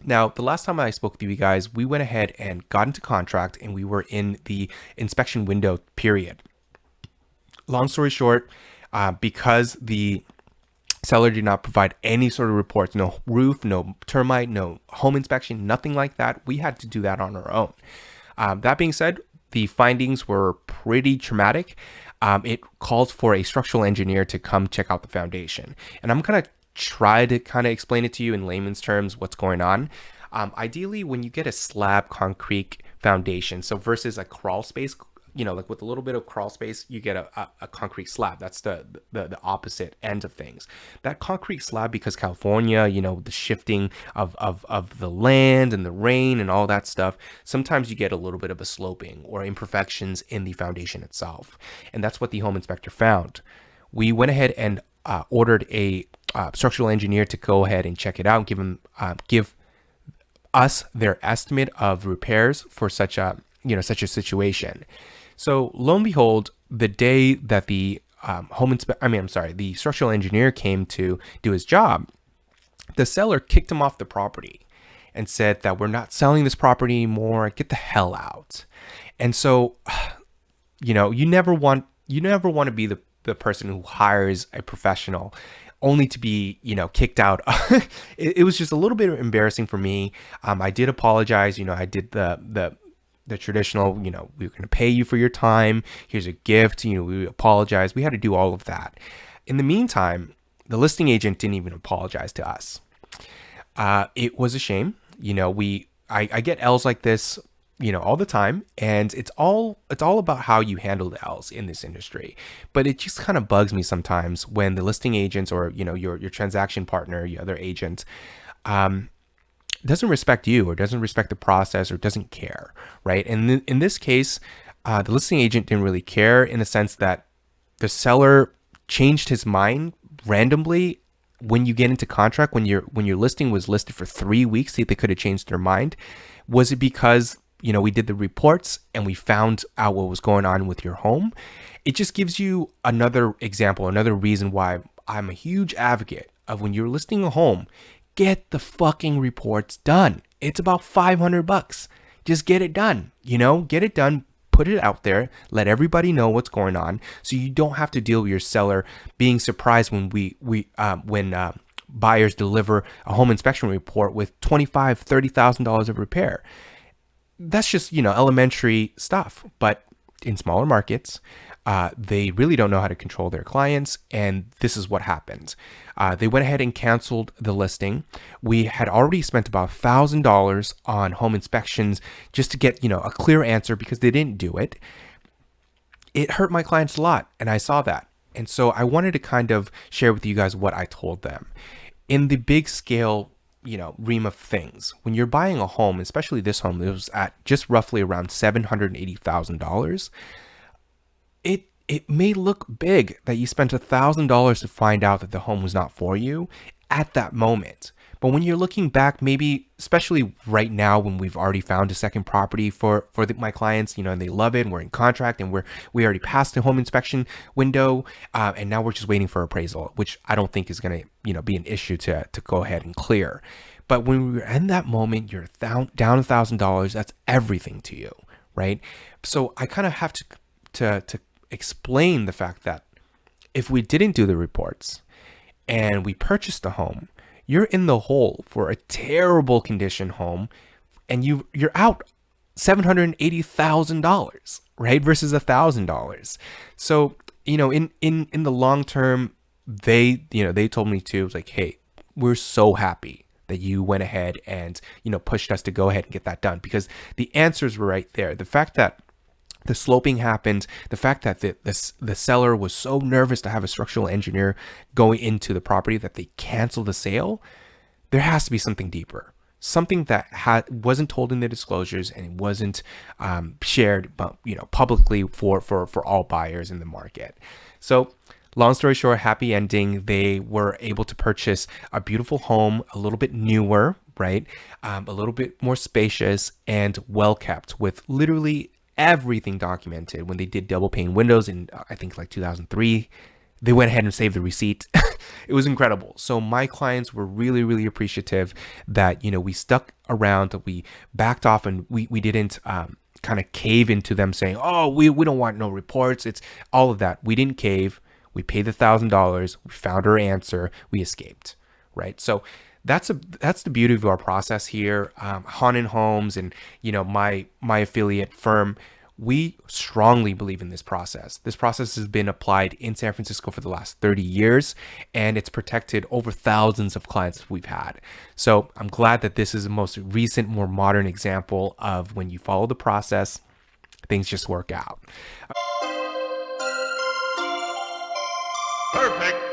Now, the last time I spoke with you guys, we went ahead and got into contract and we were in the inspection window period. Long story short, because the seller did not provide any sort of reports, no roof, no termite, no home inspection, nothing like that, we had to do that on our own. That being said, the findings were pretty traumatic. It called for a structural engineer to come check out the foundation. And I'm going to try to kind of explain it to you in layman's terms what's going on. Ideally, when you get a slab concrete foundation, so versus a crawl space, like with a little bit of crawl space, you get a concrete slab. That's the opposite end of things. That concrete slab, because California, the shifting of the land and the rain and all that stuff, sometimes you get a little bit of a sloping or imperfections in the foundation itself. And that's what the home inspector found. We went ahead and ordered a structural engineer to go ahead and check it out and give us their estimate of repairs for such a situation. So lo and behold, the day that the the structural engineer came to do his job, the seller kicked him off the property and said that we're not selling this property anymore. Get the hell out. And so, you never want to be the person who hires a professional only to be, kicked out. It was just a little bit embarrassing for me. I did apologize. I did the traditional, we're going to pay you for your time. Here's a gift. We apologize. We had to do all of that. In the meantime, the listing agent didn't even apologize to us. It was a shame. I get L's like this, all the time, and it's all about how you handle the L's in this industry. But it just kind of bugs me sometimes when the listing agents or your transaction partner, your other agent, doesn't respect you or doesn't respect the process or doesn't care, right? And in this case, the listing agent didn't really care in the sense that the seller changed his mind randomly when you get into contract. When your listing was listed for 3 weeks, they could have changed their mind. Was it because we did the reports and we found out what was going on with your home? It just gives you another example, another reason why I'm a huge advocate of when you're listing a home, get the fucking reports done. It's about $500. Just get it done. Get it done. Put it out there. Let everybody know what's going on, so you don't have to deal with your seller being surprised when when buyers deliver a home inspection report with $25,000-$30,000 of repair. That's just elementary stuff. But in smaller markets, they really don't know how to control their clients, and this is what happened. They went ahead and canceled the listing. We had already spent about $1,000 on home inspections just to get a clear answer because they didn't do it. It hurt my clients a lot, and I saw that. And so I wanted to kind of share with you guys what I told them. In the big scale, realm of things, when you're buying a home, especially this home, it was at just roughly around $780,000. It may look big that you spent $1,000 to find out that the home was not for you at that moment. But when you're looking back, maybe especially right now when we've already found a second property for my clients, and they love it, and we're in contract, and we already passed the home inspection window, and now we're just waiting for appraisal, which I don't think is going to be an issue to go ahead and clear. But when we're in that moment, you're down $1,000. That's everything to you, right? So I kind of have to explain the fact that if we didn't do the reports and we purchased the home, you're in the hole for a terrible condition home, and you're out $780,000, right? Versus $1,000. So, in the long term, they told me too, it was like, hey, we're so happy that you went ahead and, pushed us to go ahead and get that done, because the answers were right there. The fact that the sloping happened, the fact that the seller was so nervous to have a structural engineer going into the property that they canceled the sale, there has to be something deeper, something that wasn't told in the disclosures and it wasn't shared, but publicly for all buyers in the market. So long story short, happy ending. They were able to purchase a beautiful home, a little bit newer, right? A little bit more spacious and well kept, with literally everything documented when they did double pane windows in I think like 2003, they went ahead and saved the receipt. It was incredible. So my clients were really, really appreciative that, we stuck around, that we backed off, and we didn't kind of cave into them saying, oh, we don't want no reports. It's all of that. We didn't cave. We paid the $1,000. We found our answer. We escaped. Right. So that's the beauty of our process here. Haunted Homes and, my affiliate firm, we strongly believe in this process. This process has been applied in San Francisco for the last 30 years, and it's protected over thousands of clients we've had. So I'm glad that this is the most recent, more modern example of when you follow the process, things just work out. Perfect.